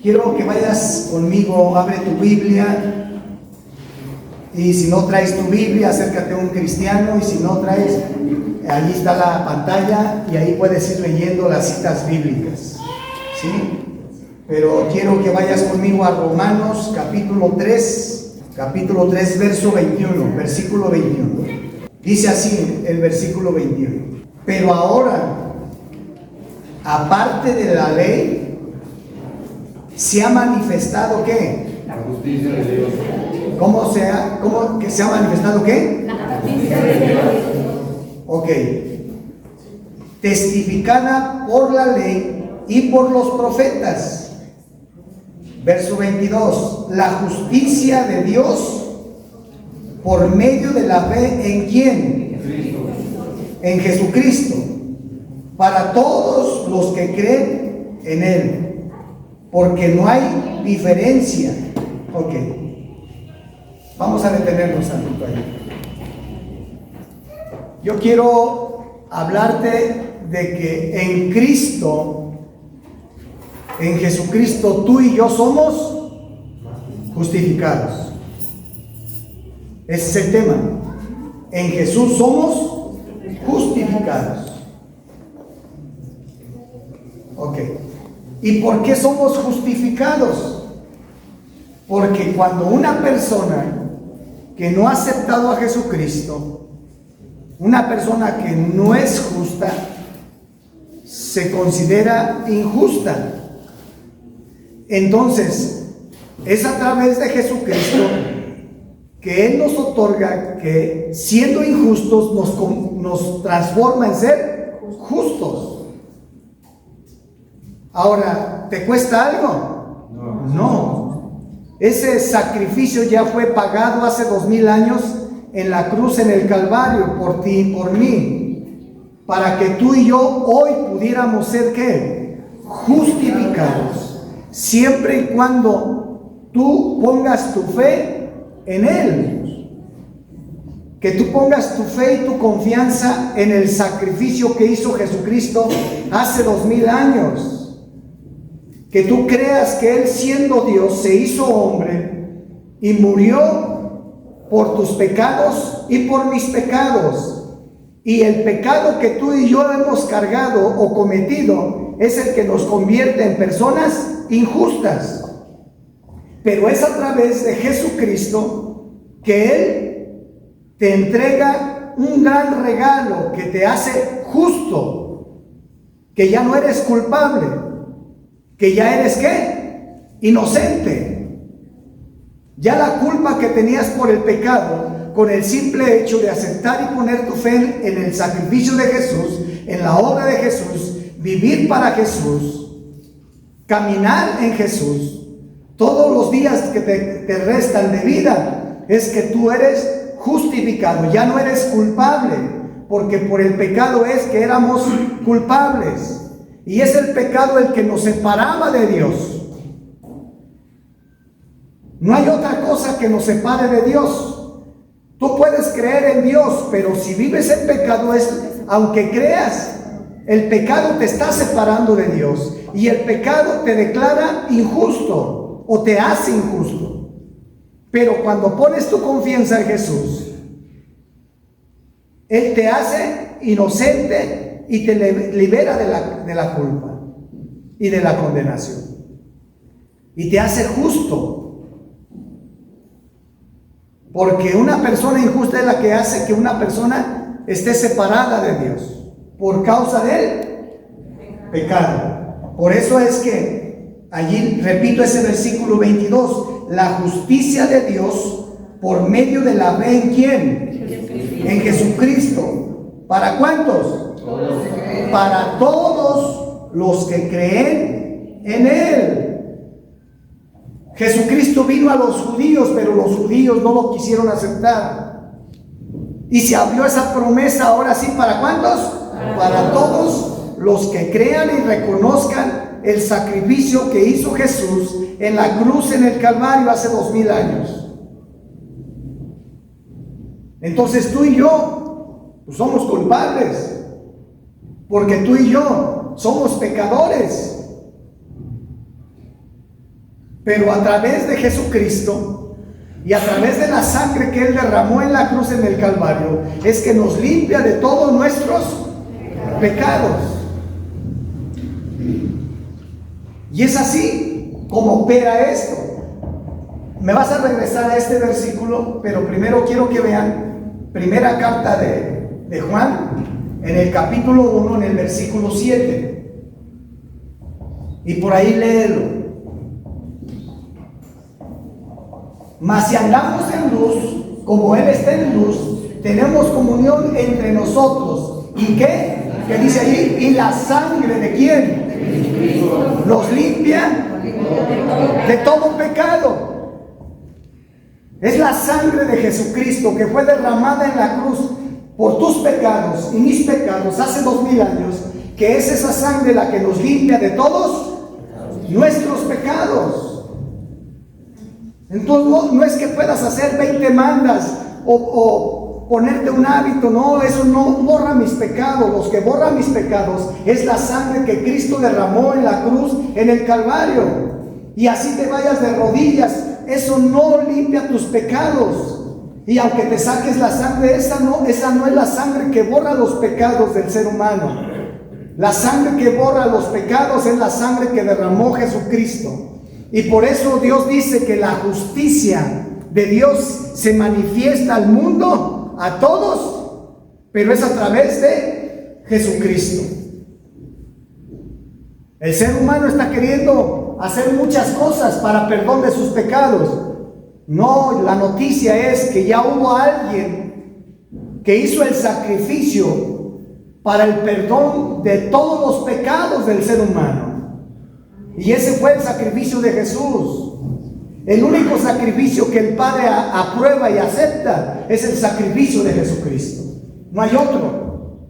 Quiero que vayas conmigo, abre tu Biblia. Y si no traes tu Biblia, acércate a un cristiano. Y si no traes, allí está la pantalla y ahí puedes ir leyendo las citas bíblicas, ¿sí? Pero quiero que vayas conmigo a Romanos capítulo 3, versículo 21. Dice así el versículo 21. Pero ahora, aparte de la ley, se ha manifestado ¿qué? La justicia de Dios. ¿Cómo que se ha manifestado qué? La justicia de Dios. Ok. Testificada por la ley y por los profetas. Verso 22. La justicia de Dios por medio de la fe ¿en quién? En Jesucristo. Para todos los que creen en Él. Porque no hay diferencia. Ok. Vamos a detenernos tantito ahí. Yo quiero hablarte de que en Cristo, en Jesucristo, tú y yo somos justificados. Ese es el tema. En Jesús somos justificados. Ok. ¿Y por qué somos justificados? Porque cuando una persona que no ha aceptado a Jesucristo, una persona que no es justa, se considera injusta. Entonces, es a través de Jesucristo que Él nos otorga que, siendo injustos, nos transforma en ser justos. Ahora, ¿te cuesta algo? No. Ese sacrificio ya fue pagado hace 2000 años en la cruz, en el Calvario, por ti y por mí, para que tú y yo hoy pudiéramos ser ¿qué? Justificados, siempre y cuando tú pongas tu fe en Él, que tú pongas tu fe y tu confianza en el sacrificio que hizo Jesucristo hace 2000 años. Que tú creas que Él, siendo Dios, se hizo hombre y murió por tus pecados y por mis pecados. Y el pecado que tú y yo hemos cargado o cometido es el que nos convierte en personas injustas. Pero es a través de Jesucristo que Él te entrega un gran regalo que te hace justo, que ya no eres culpable, que ya eres ¿qué? Inocente. Ya la culpa que tenías por el pecado, con el simple hecho de aceptar y poner tu fe en el sacrificio de Jesús, en la obra de Jesús, vivir para Jesús, caminar en Jesús, todos los días que te restan de vida, es que tú eres justificado, ya no eres culpable, porque por el pecado es que éramos culpables. Y es el pecado el que nos separaba de Dios. No hay otra cosa que nos separe de Dios. Tú puedes creer en Dios, pero si vives en pecado, aunque creas, el pecado te está separando de Dios. Y el pecado te declara injusto o te hace injusto. Pero cuando pones tu confianza en Jesús, Él te hace inocente y te libera de la culpa y de la condenación. Y te hace justo. Porque una persona injusta es la que hace que una persona esté separada de Dios por causa del pecado. Por eso es que allí, repito ese versículo 22, la justicia de Dios por medio de la fe ¿en quién? En Jesucristo. ¿Para cuántos? Para todos los que creen en Él. Jesucristo vino a los judíos, pero los judíos no lo quisieron aceptar. Y se abrió esa promesa ahora sí, ¿para cuántos? Para todos los que crean y reconozcan el sacrificio que hizo Jesús en la cruz, en el Calvario, hace 2000 años. Entonces tú y yo pues somos culpables. Porque tú y yo somos pecadores. Pero a través de Jesucristo y a través de la sangre que Él derramó en la cruz en el Calvario, es que nos limpia de todos nuestros pecados. Y es así como opera esto. Me vas a regresar a este versículo, pero primero quiero que vean primera carta de Juan, en el capítulo 1, en el versículo 7. Y por ahí léelo. Mas si andamos en luz, como Él está en luz, tenemos comunión entre nosotros. ¿Y qué? ¿Qué dice ahí? ¿Y la sangre de quién? Nos limpia de todo pecado. Es la sangre de Jesucristo que fue derramada en la cruz por tus pecados y mis pecados hace 2000 años, que es esa sangre la que nos limpia de todos nuestros pecados. Entonces no es que puedas hacer 20 mandas o ponerte un hábito, no, eso no borra mis pecados. Los que borran mis pecados es la sangre que Cristo derramó en la cruz, en el Calvario. Y así te vayas de rodillas, eso no limpia tus pecados. Y aunque te saques la sangre, esa no es la sangre que borra los pecados del ser humano. La sangre que borra los pecados es la sangre que derramó Jesucristo. Y por eso Dios dice que la justicia de Dios se manifiesta al mundo, a todos, pero es a través de Jesucristo. El ser humano está queriendo hacer muchas cosas para perdón de sus pecados. No, la noticia es que ya hubo alguien que hizo el sacrificio para el perdón de todos los pecados del ser humano. Y ese fue el sacrificio de Jesús. El único sacrificio que el Padre aprueba y acepta es el sacrificio de Jesucristo. No hay otro.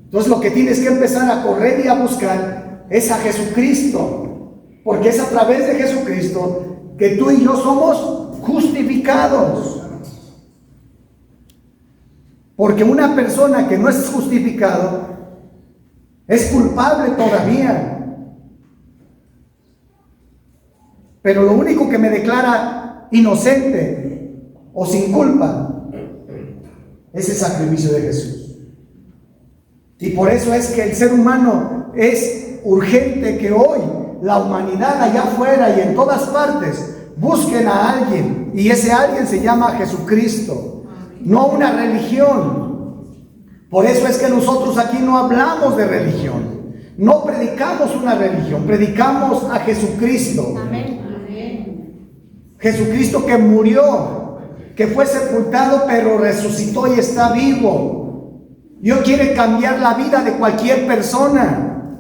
Entonces lo que tienes que empezar a correr y a buscar es a Jesucristo. Porque es a través de Jesucristo que tú y yo somos justificados. Porque una persona que no es justificado es culpable todavía. Pero lo único que me declara inocente o sin culpa es el sacrificio de Jesús. Y por eso es que el ser humano es urgente que hoy la humanidad allá afuera y en todas partes busquen a alguien. Y ese alguien se llama Jesucristo, no una religión. Por eso es que nosotros aquí no hablamos de religión, no predicamos una religión, predicamos a Jesucristo. Amén. Jesucristo que murió, que fue sepultado, pero resucitó y está vivo. Dios quiere cambiar la vida de cualquier persona.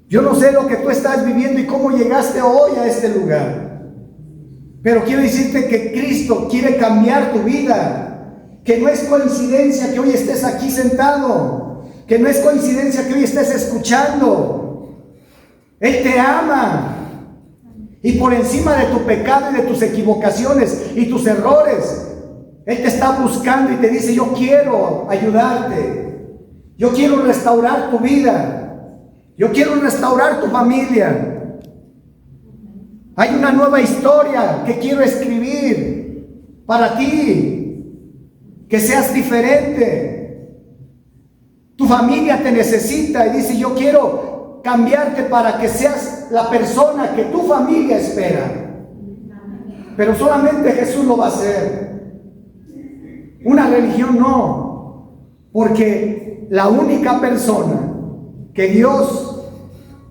Yo no sé lo que tú estás viviendo y cómo llegaste hoy a este lugar, pero quiero decirte que Cristo quiere cambiar tu vida. Que no es coincidencia que hoy estés aquí sentado, que no es coincidencia que hoy estés escuchando. Él te ama, y por encima de tu pecado y de tus equivocaciones y tus errores, Él te está buscando y te dice: yo quiero ayudarte, yo quiero restaurar tu vida, yo quiero restaurar tu familia. Hay una nueva historia que quiero escribir para ti. Que seas diferente. Tu familia te necesita y dice: yo quiero cambiarte para que seas la persona que tu familia espera. Pero solamente Jesús lo va a hacer. Una religión no. Porque la única persona que Dios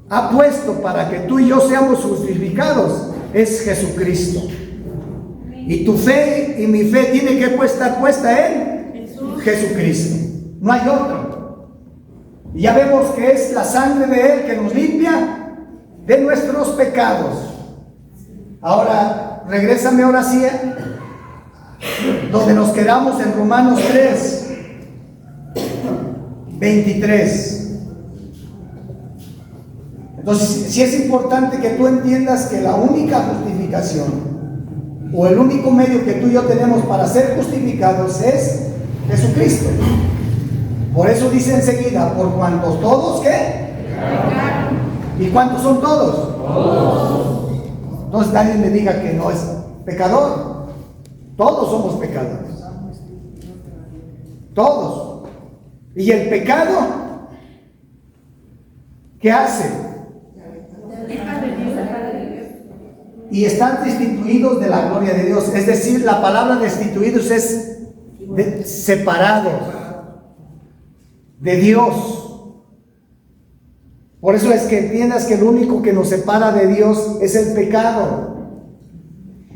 ha puesto para que tú y yo seamos justificados es Jesucristo. Y tu fe y mi fe tiene que estar puesta en Jesucristo. No hay otro. Y ya vemos que es la sangre de Él que nos limpia de nuestros pecados. Ahora, regrésame ahora sí, donde nos quedamos en Romanos 3, 23. Entonces, sí es importante que tú entiendas que la única justificación o el único medio que tú y yo tenemos para ser justificados es Jesucristo. Por eso dice enseguida: por cuantos todos, ¿qué? ¿Y cuántos son todos? Entonces nadie me diga que no es pecador. Todos somos pecadores. Todos. Y el pecado, ¿qué hace? Y están destituidos de la gloria de Dios. Es decir, la palabra destituidos es separados de Dios. Por eso es que entiendas que lo único que nos separa de Dios es el pecado.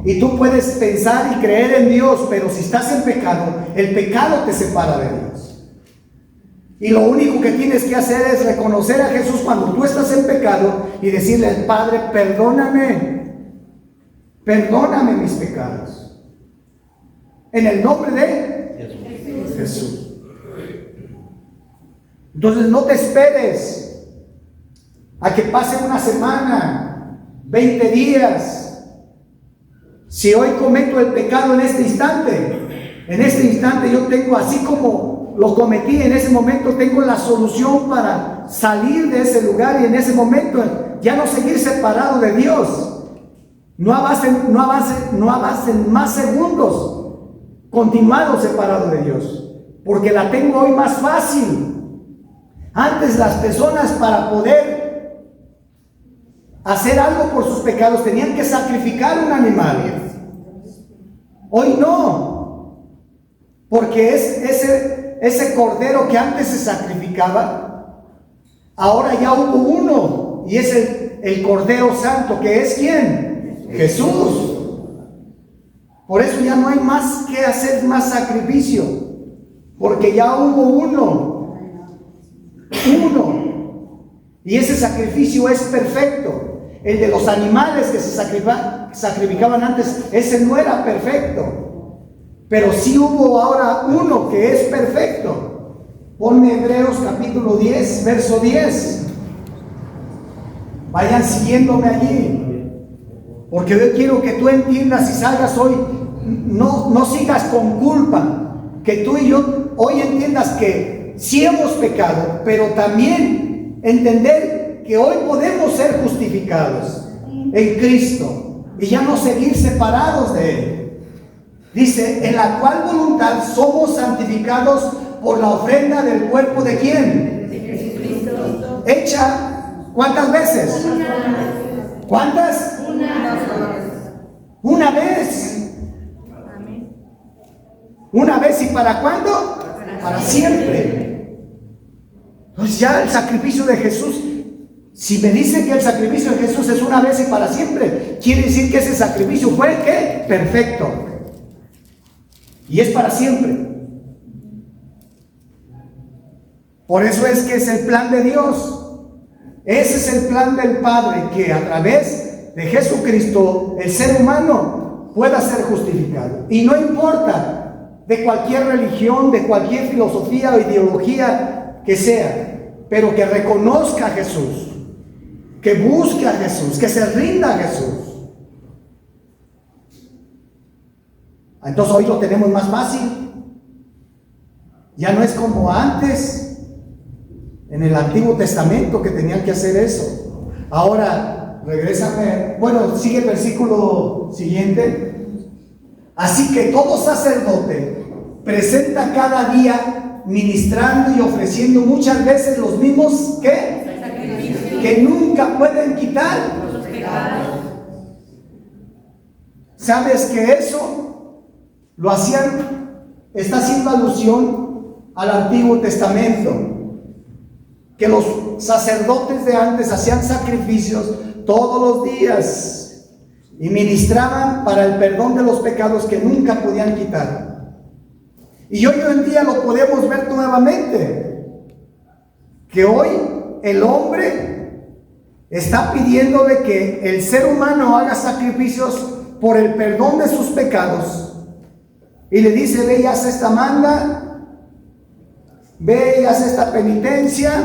Y tú puedes pensar y creer en Dios, pero si estás en pecado, el pecado te separa de Dios. Y lo único que tienes que hacer es reconocer a Jesús cuando tú estás en pecado y decirle al Padre: perdóname mis pecados. En el nombre de Jesús. Entonces no te esperes a que pase una semana, 20 días. Si hoy cometo el pecado en este instante yo tengo, así como lo cometí en ese momento, tengo la solución para salir de ese lugar y en ese momento ya no seguir separado de Dios. No avancen más segundos continuados separados de Dios, porque la tengo hoy más fácil. Antes las personas, para poder hacer algo por sus pecados, tenían que sacrificar un animal. Hoy no, porque ese cordero que antes se sacrificaba, ahora ya hubo uno, y es el Cordero Santo, que es ¿quién? Jesús. Por eso ya no hay más que hacer más sacrificio, porque ya hubo uno, y ese sacrificio es perfecto. El de los animales que se sacrificaban antes, ese no era perfecto, pero sí hubo ahora uno que es perfecto. Ponme Hebreos capítulo 10, verso 10. Vayan siguiéndome allí, porque yo quiero que tú entiendas y salgas hoy, no sigas con culpa, que tú y yo hoy entiendas que sí hemos pecado, pero también entender que hoy podemos ser justificados en Cristo y ya no seguir separados de Él. Dice: en la cual voluntad somos santificados por la ofrenda del cuerpo ¿de quién? De Jesucristo. Hecha, ¿cuántas veces? ¿Cuántas? Una vez. Una vez. ¿Y para cuándo? Para siempre. Entonces ya el sacrificio de Jesús, si me dicen que el sacrificio de Jesús es una vez y para siempre, quiere decir que ese sacrificio fue ¿qué? Perfecto. Y es para siempre. Por eso es que es el plan de Dios. Ese es el plan del Padre, que a través de Jesucristo el ser humano pueda ser justificado. Y no importa de cualquier religión, de cualquier filosofía o ideología que sea, pero que reconozca a Jesús, que busque a Jesús, que se rinda a Jesús. Entonces hoy lo tenemos más fácil. Ya no es como antes, en el Antiguo Testamento, que tenían que hacer eso. Ahora, regrésame, bueno, sigue el versículo siguiente. Así que todo sacerdote presenta cada día ministrando y ofreciendo muchas veces los mismos que nunca pueden quitar los pecados. ¿Sabes que eso lo hacían? Está haciendo alusión al Antiguo Testamento, que los sacerdotes de antes hacían sacrificios todos los días y ministraban para el perdón de los pecados que nunca podían quitar. Y hoy en día lo podemos ver nuevamente, que hoy el hombre está pidiéndole que el ser humano haga sacrificios por el perdón de sus pecados, y le dice: ve y haz esta manda, ve y haz esta penitencia,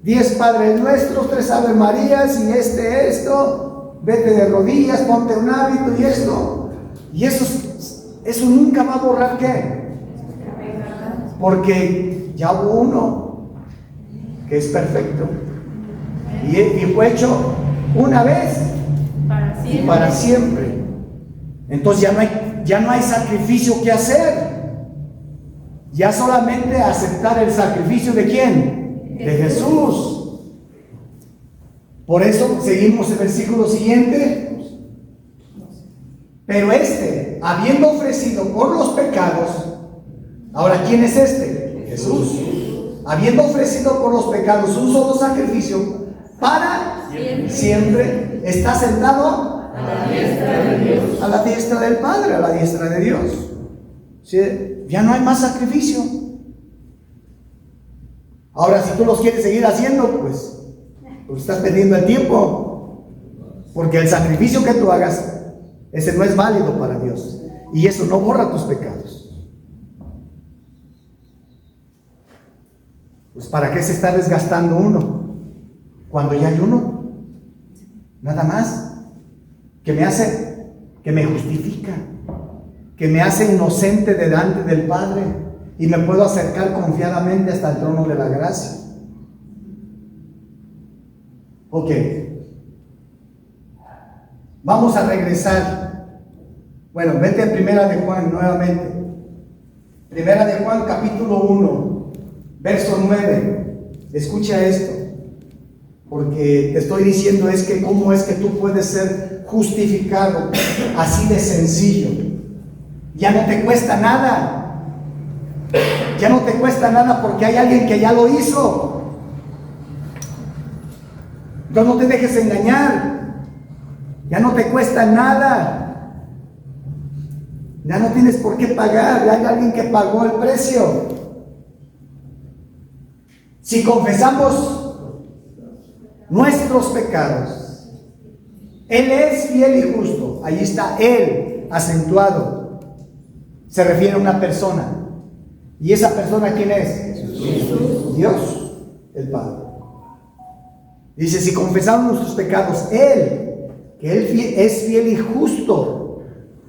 10 Padres Nuestros, 3 Ave Marías, y esto, vete de rodillas, ponte un hábito y esto, y eso nunca va a borrar ¿qué? Porque ya hubo uno que es perfecto, y fue hecho una vez y para siempre. Entonces ya no hay sacrificio que hacer. Ya solamente aceptar el sacrificio ¿de quién? De Jesús. Por eso seguimos el versículo siguiente. Pero habiendo ofrecido por los pecados, ahora ¿quién es este? Jesús. Habiendo ofrecido por los pecados un solo sacrificio para siempre, está sentado a la diestra de Dios, a la diestra del Padre, a la diestra de Dios. ¿Sí? Ya no hay más sacrificio. Ahora, si tú los quieres seguir haciendo, pues estás perdiendo el tiempo, porque el sacrificio que tú hagas, ese no es válido para Dios, y eso no borra tus pecados. Pues ¿para qué se está desgastando uno cuando ya hay uno? Nada más que me justifica, que me hace inocente delante del Padre y me puedo acercar confiadamente hasta el trono de la gracia. Ok, vamos a regresar. Bueno, vete a Primera de Juan nuevamente. Primera de Juan capítulo 1, verso 9. Escucha esto, porque te estoy diciendo cómo es que tú puedes ser justificado así de sencillo. Ya no te cuesta nada. Ya no te cuesta nada porque hay alguien que ya lo hizo. Entonces no te dejes engañar. Ya no te cuesta nada. Ya no tienes por qué pagar. Ya hay alguien que pagó el precio. Si confesamos nuestros pecados, Él es fiel y justo. Ahí está Él acentuado. Se refiere a una persona. ¿Y esa persona quién es? Jesús. Dios, el Padre. Dice, si confesamos nuestros pecados, Él, que Él es fiel y justo,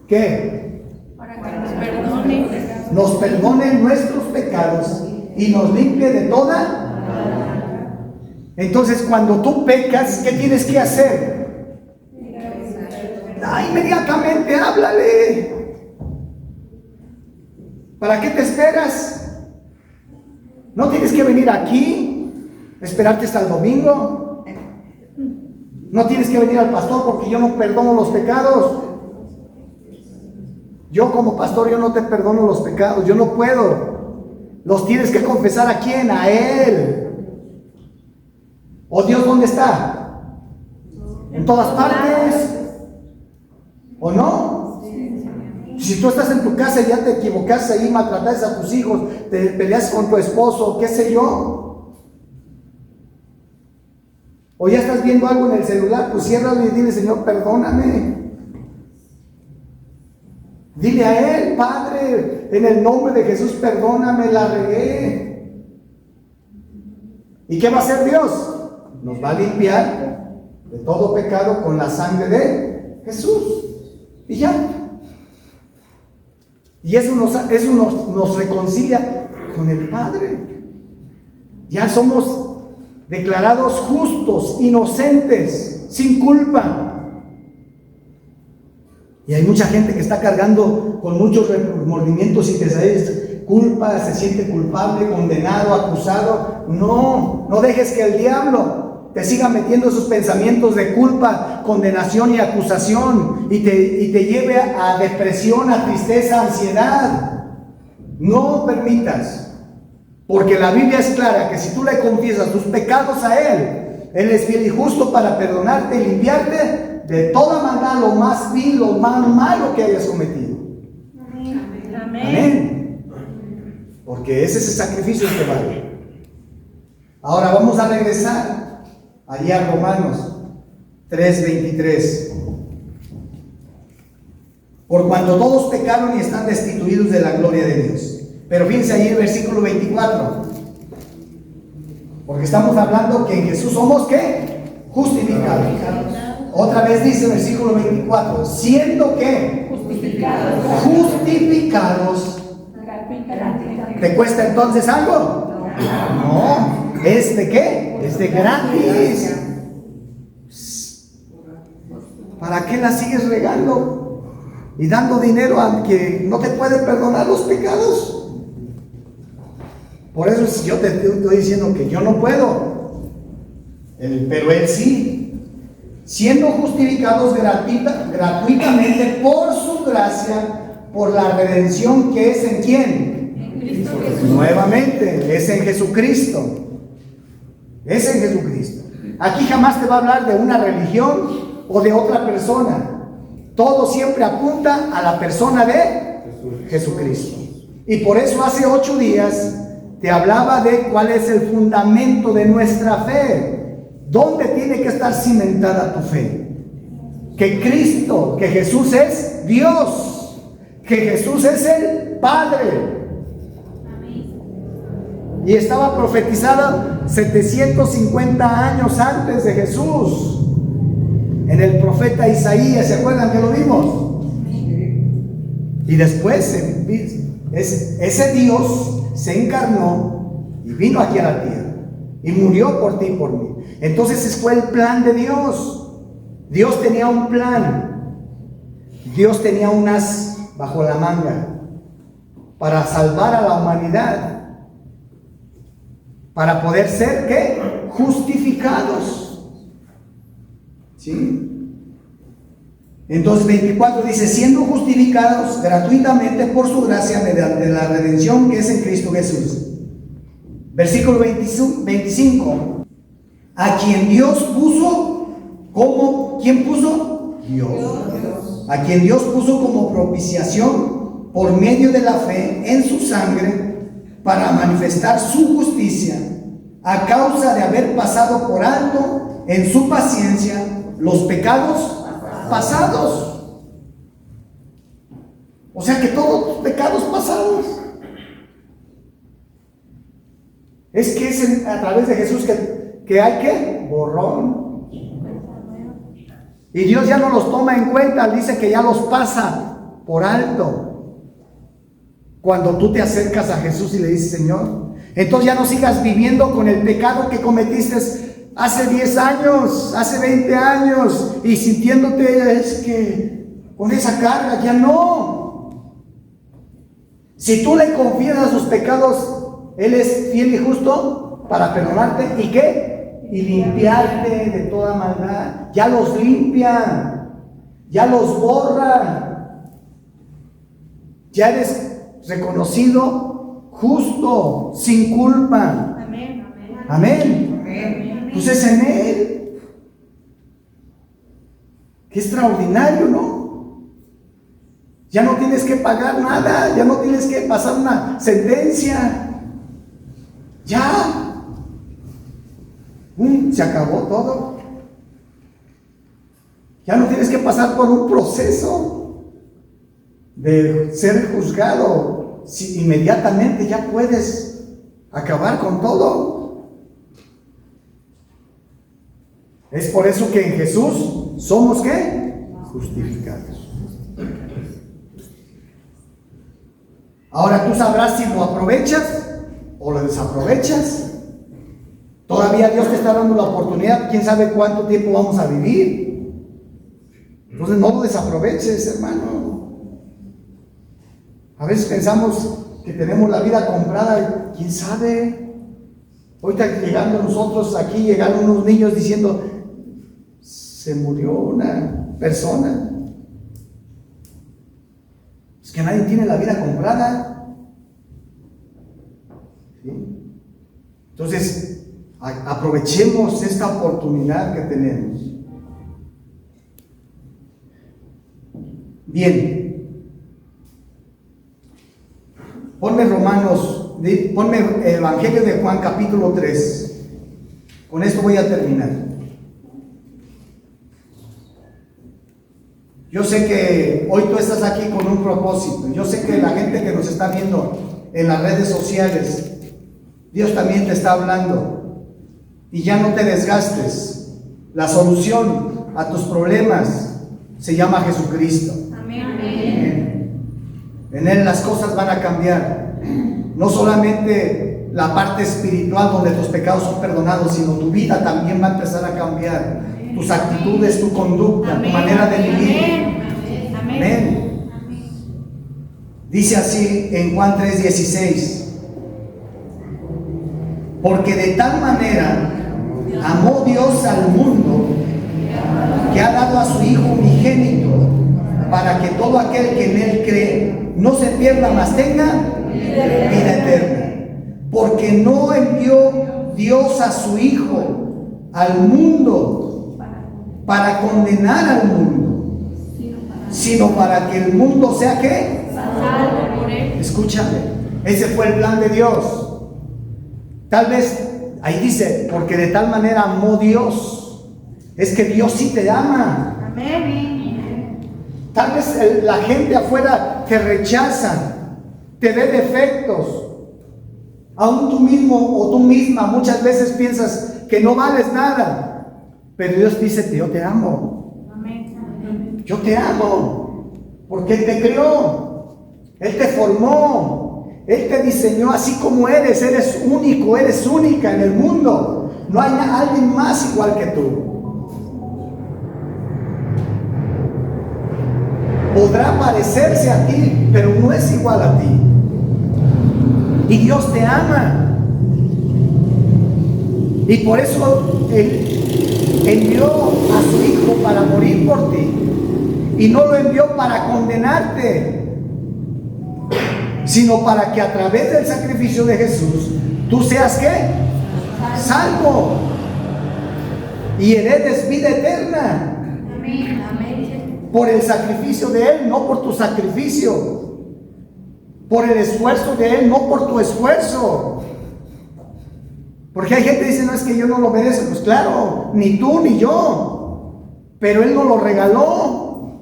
¿qué? Para que nos perdone. Nos perdone nuestros pecados y nos limpie de toda. Entonces, cuando tú pecas, ¿qué tienes que hacer? Inmediatamente háblale. ¿Para qué te esperas? No tienes que venir aquí, esperarte hasta el domingo. No tienes que venir al pastor porque yo no perdono los pecados. Yo como pastor, yo no te perdono los pecados, yo no puedo. Los tienes que confesar ¿a quién? A Él. ¿O Dios dónde está? ¿En todas partes? ¿O no? Si tú estás en tu casa y ya te equivocaste ahí, maltrataste a tus hijos, te peleas con tu esposo, qué sé yo, o ya estás viendo algo en el celular, pues ciérralo y dile, Señor, perdóname. Dile a Él, Padre, en el nombre de Jesús, perdóname, la regué. ¿Y qué va a hacer Dios? Nos va a limpiar de todo pecado con la sangre de Jesús. Y ya. Y eso nos reconcilia con el Padre. Ya somos declarados justos, inocentes, sin culpa. Y hay mucha gente que está cargando con muchos remordimientos y pesadillas, culpa, se siente culpable, condenado, acusado. No dejes que el diablo te siga metiendo esos pensamientos de culpa, condenación y acusación y te lleve a depresión, a tristeza, a ansiedad. No permitas, porque la Biblia es clara que si tú le confiesas tus pecados a Él, Él es fiel y justo para perdonarte y limpiarte de toda maldad, lo más vil, lo más malo que hayas cometido. Amén. Amén. Porque ese es el sacrificio que vale. Ahora vamos a regresar allí a Romanos 3:23. Por cuanto todos pecaron y están destituidos de la gloria de Dios. Pero fíjense ahí el versículo 24. Porque estamos hablando que en Jesús somos ¿qué? Justificados. Otra vez dice el versículo 24, siendo que justificados. ¿Te cuesta entonces algo? No. ¿Es de qué? Es de gratis. ¿para qué la sigues regando? Y dando dinero a que no te puede perdonar los pecados. Por eso si yo te estoy diciendo que yo no puedo, pero Él sí. Siendo justificados gratuitamente por su gracia, por la redención que es en ¿quién? En Cristo Jesús. Nuevamente, es en Jesucristo. Es en Jesucristo. Aquí jamás te va a hablar de una religión o de otra persona. Todo siempre apunta a la persona de Jesucristo. Y por eso hace 8 días te hablaba de cuál es el fundamento de nuestra fe. ¿Dónde tiene que estar cimentada tu fe? Que Cristo, que Jesús es Dios, que Jesús es el Padre. Y estaba profetizada 750 años antes de Jesús. En el profeta Isaías, ¿se acuerdan que lo vimos? Y después ese Dios se encarnó y vino aquí a la tierra y murió por ti y por mí. Entonces ese fue el plan de Dios. Dios tenía un plan. Dios tenía un as bajo la manga para salvar a la humanidad, para poder ser ¿qué? Justificados. ¿Sí? Entonces 24 dice, siendo justificados gratuitamente por su gracia mediante la redención que es en Cristo Jesús. Versículo 25. A quien Dios puso como, ¿quién puso? Dios. A quien Dios puso como propiciación por medio de la fe en su sangre para manifestar su justicia a causa de haber pasado por alto en su paciencia los pecados pasados. O sea que todos los pecados pasados. Es que es a través de Jesús que hay que borrón. Y Dios ya no los toma en cuenta, dice que ya los pasa por alto. Cuando tú te acercas a Jesús y le dices, Señor, entonces ya no sigas viviendo con el pecado que cometiste hace 10 años, hace 20 años, y sintiéndote es que con esa carga, ya no. Si tú le confiesas sus pecados, Él es fiel y justo para perdonarte, ¿y qué? Y limpiarte de toda maldad. Ya los limpia, ya los borra, ya eres reconocido justo, sin culpa. Amén. Amén. Pues es en Él. Qué extraordinario, ¿no? Ya no tienes que pagar nada, ya no tienes que pasar una sentencia. Ya. Se acabó todo. Ya no tienes que pasar por un proceso de ser juzgado. Si inmediatamente ya puedes acabar con todo. Es por eso que en Jesús somos ¿qué? Justificados. Ahora tú sabrás si lo aprovechas o lo desaprovechas. Todavía Dios te está dando la oportunidad. Quién sabe cuánto tiempo vamos a vivir. Entonces no lo desaproveches, hermano. A veces pensamos que tenemos la vida comprada. ¿Quién sabe? Ahorita llegando nosotros aquí, llegaron unos niños diciendo, se murió una persona. Es que nadie tiene la vida comprada. ¿Sí? Entonces, aprovechemos esta oportunidad que tenemos. Bien. Ponme Evangelio de Juan capítulo 3. Con esto voy a terminar. Yo sé que hoy tú estás aquí con un propósito. Yo sé que la gente que nos está viendo en las redes sociales, Dios también te está hablando. Y ya no te desgastes. La solución a tus problemas se llama Jesucristo. Amén. En Él las cosas van a cambiar. No solamente la parte espiritual donde tus pecados son perdonados, sino tu vida también va a empezar a cambiar. tus actitudes, tu conducta, tu manera de vivir. Amén. Dice así en Juan 3:16. Porque de tal manera amó Dios al mundo que ha dado a su Hijo unigénito, para que todo aquel que en Él cree no se pierda, mas tenga vida eterna. Porque no envió Dios a su Hijo al mundo para condenar al mundo, sino para que el mundo sea ¿qué? Salvo por Él. Escúchame, ese fue el plan de Dios. Tal vez, ahí dice, porque de tal manera amó Dios. Es que Dios sí te ama. Amén. Tal vez la gente afuera te rechaza, te ve defectos. Aún tú mismo o tú misma muchas veces piensas que no vales nada. Pero Dios dice, yo te amo. Amén. Yo te amo. Porque Él te creó. Él te formó. Él te diseñó así como eres. Eres único, eres única en el mundo. No hay alguien más igual que tú. Podrá parecerse a ti, pero no es igual a ti. Y Dios te ama. Y por eso Él envió a su Hijo para morir por ti. Y no lo envió para condenarte, sino para que a través del sacrificio de Jesús tú seas ¿qué? Salvo y heredes vida eterna. Amén. Por el sacrificio de Él, no por tu sacrificio. Por el esfuerzo de Él, no por tu esfuerzo. Porque hay gente que dice, no, es que yo no lo merezco. Pues claro, ni tú ni yo. Pero Él nos lo regaló.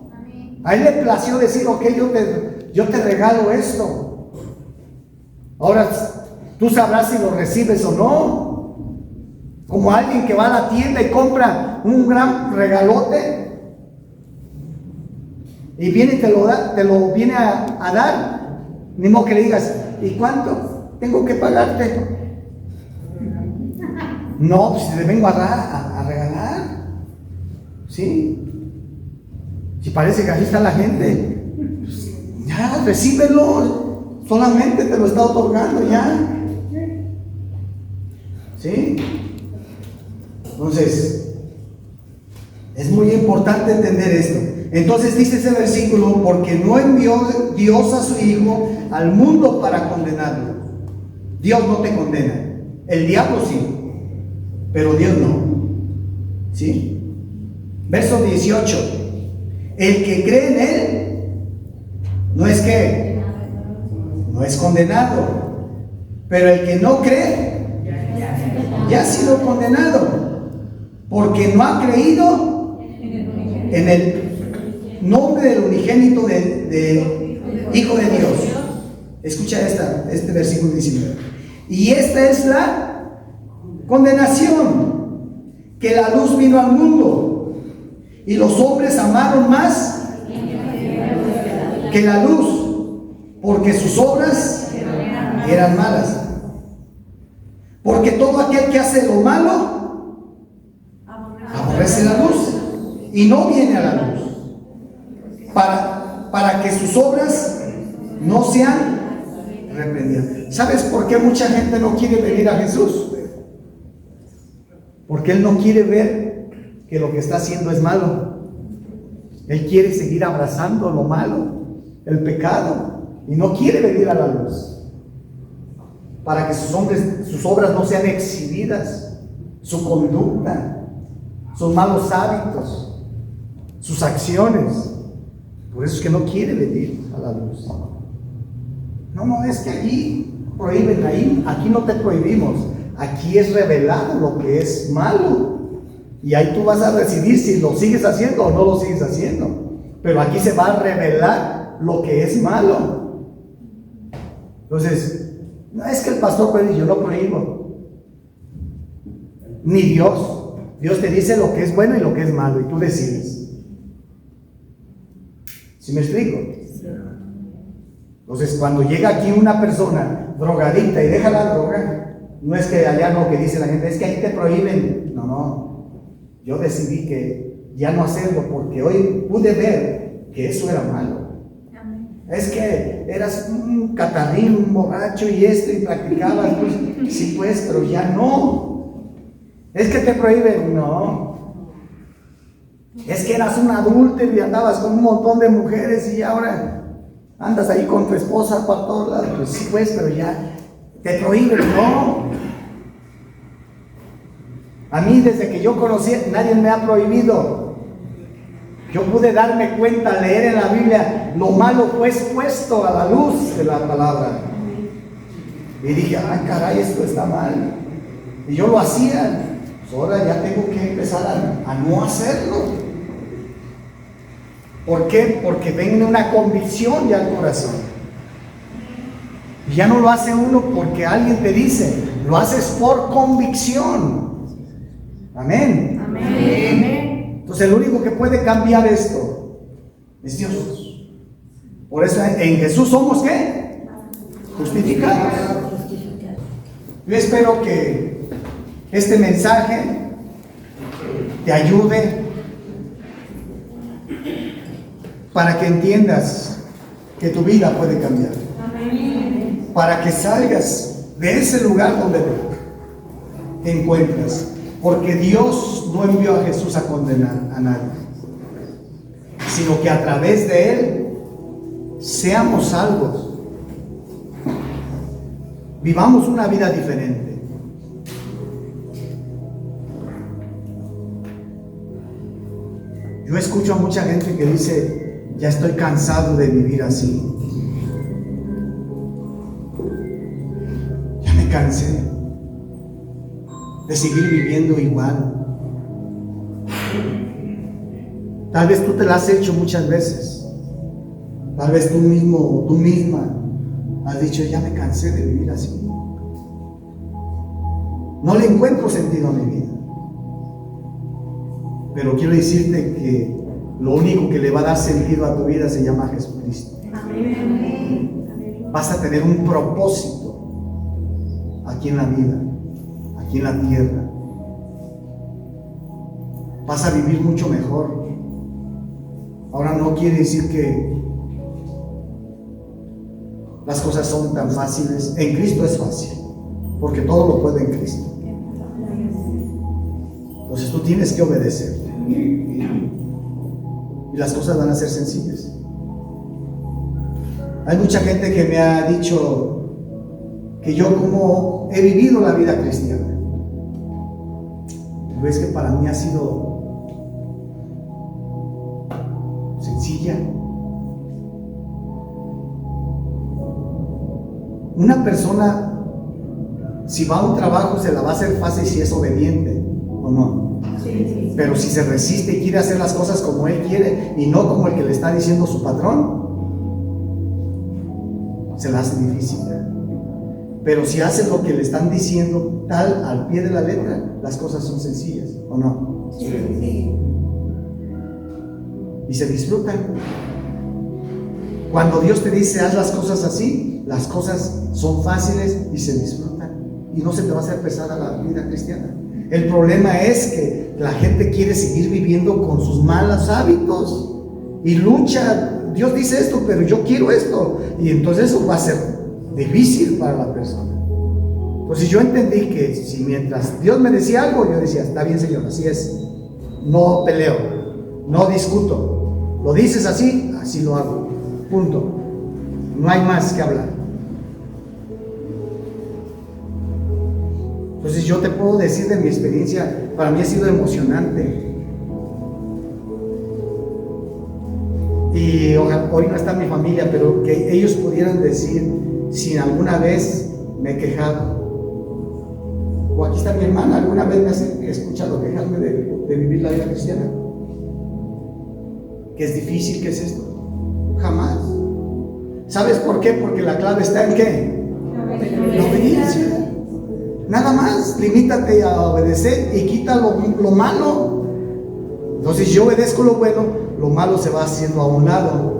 A Él le plació decir, ok, yo te regalo esto. Ahora, tú sabrás si lo recibes o no. Como alguien que va a la tienda y compra un gran regalote y viene y te lo viene a dar. Ni modo que le digas, ¿y cuánto tengo que pagarte? No, pues le vengo a regalar. ¿Sí? Si parece que así está la gente, pues, ya, recíbelo. Solamente te lo está otorgando ya. ¿Sí? Entonces, es muy importante entender esto. Entonces dice ese versículo, porque no envió Dios a su Hijo al mundo para condenarlo. Dios no te condena. El diablo sí, pero Dios no. ¿Sí? Verso 18. El que cree en Él, no es que no es condenado, pero el que no cree ya ha sido condenado, porque no ha creído en el nombre del unigénito de Hijo de Dios. Escucha este versículo 19. Y esta es la condenación, que la luz vino al mundo y los hombres amaron más que la luz, porque sus obras eran malas. Porque todo aquel que hace lo malo aborrece la luz y no viene a la luz, para que sus obras no sean reprendidas. ¿Sabes por qué mucha gente no quiere venir a Jesús? Porque Él no quiere ver que lo que está haciendo es malo. Él quiere seguir abrazando lo malo, el pecado, y no quiere venir a la luz, para que sus obras no sean exhibidas, su conducta, sus malos hábitos, sus acciones. Por eso es que no quiere venir a la luz. No, es que allí prohíben, aquí no te prohibimos. Aquí es revelado lo que es malo, y ahí tú vas a decidir si lo sigues haciendo o no lo sigues haciendo. Pero aquí se va a revelar lo que es malo. Entonces, no es que el pastor prohíbe, yo no prohíbo, ni Dios. Dios te dice lo que es bueno y lo que es malo, y tú decides. ¿Sí me explico? Entonces, cuando llega aquí una persona drogadicta y deja la droga, no es que allá lo que dice la gente, es que ahí te prohíben. No. yo decidí que ya no hacerlo, porque hoy pude ver que eso era malo. Es que eras un catarrín, un borracho y esto, y practicabas, pues, sí pues, pero ya no. Es que te prohíben, no. Es que eras un adúltero y andabas con un montón de mujeres y ahora andas ahí con tu esposa para todos lados, pues sí pues, pero ya te prohíben, no. A mí desde que yo conocí, nadie me ha prohibido. Yo pude darme cuenta al leer en la Biblia lo malo fue expuesto a la luz de la palabra. Y dije, ay caray, esto está mal. Y yo lo hacía. Pues ahora ya tengo que empezar a no hacerlo. ¿Por qué? Porque viene una convicción ya al corazón. Y ya no lo hace uno porque alguien te dice, lo haces por convicción. Amén. Amén. Entonces el único que puede cambiar esto es Dios. Por eso en Jesús somos ¿qué? Justificados. Yo espero que este mensaje te ayude para que entiendas que tu vida puede cambiar. Para que salgas de ese lugar donde te encuentras. Porque Dios no envió a Jesús a condenar a nadie, sino que a través de Él seamos salvos, vivamos una vida diferente. Yo escucho a mucha gente que dice, ya estoy cansado de vivir así, ya me cansé de seguir viviendo igual. Tal vez tú te la has hecho muchas veces. Tal vez tú mismo, tú misma has dicho, ya me cansé de vivir así. No le encuentro sentido a mi vida. Pero quiero decirte que lo único que le va a dar sentido a tu vida se llama Jesucristo. Vas a tener un propósito aquí en la vida, aquí en la tierra. Vas a vivir mucho mejor. Ahora no quiere decir que las cosas son tan fáciles. En Cristo es fácil, porque todo lo puede en Cristo. Entonces tú tienes que obedecer y las cosas van a ser sencillas. Hay mucha gente que me ha dicho que yo como he vivido la vida cristiana. Pero es que para mí ha sido sencilla. Una persona, si va a un trabajo, se la va a hacer fácil si es obediente o no. Sí. Pero si se resiste y quiere hacer las cosas como él quiere y no como el que le está diciendo su patrón, se la hace difícil. Pero si hace lo que le están diciendo tal al pie de la letra, las cosas son sencillas, ¿o no? Sí. Y se disfrutan. Cuando Dios te dice haz las cosas así, las cosas son fáciles y se disfrutan. Y no se te va a hacer pesada la vida cristiana. El problema es que la gente quiere seguir viviendo con sus malos hábitos y lucha. Dios dice esto, pero yo quiero esto. Y entonces eso va a ser difícil para la persona. Pues si yo entendí que si mientras Dios me decía algo, yo decía, está bien Señor, así es. No peleo, no discuto. Lo dices así, así lo hago. Punto. No hay más que hablar. Entonces yo te puedo decir de mi experiencia, para mí ha sido emocionante. Y hoy no está mi familia, pero que ellos pudieran decir si alguna vez me he quejado. O aquí está mi hermana, alguna vez me has escuchado quejarme de vivir la vida cristiana. ¿Que es difícil? ¿Qué es esto? Jamás. ¿Sabes por qué? Porque la clave está en ¿qué? La obediencia. Nada más, limítate a obedecer y quita lo malo. Entonces yo obedezco lo bueno, lo malo se va haciendo a un lado.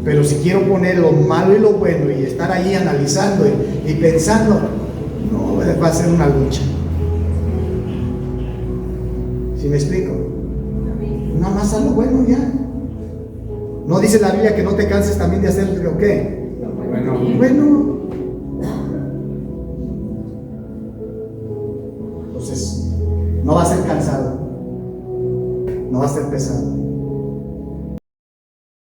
Pero si quiero poner lo malo y lo bueno y estar ahí analizando y pensando, no, va a ser una lucha. ¿Sí me explico? Nada más haz lo bueno ya. No dice la Biblia que no te canses también de hacer lo que. Bueno. Entonces, no va a ser cansado. No va a ser pesado.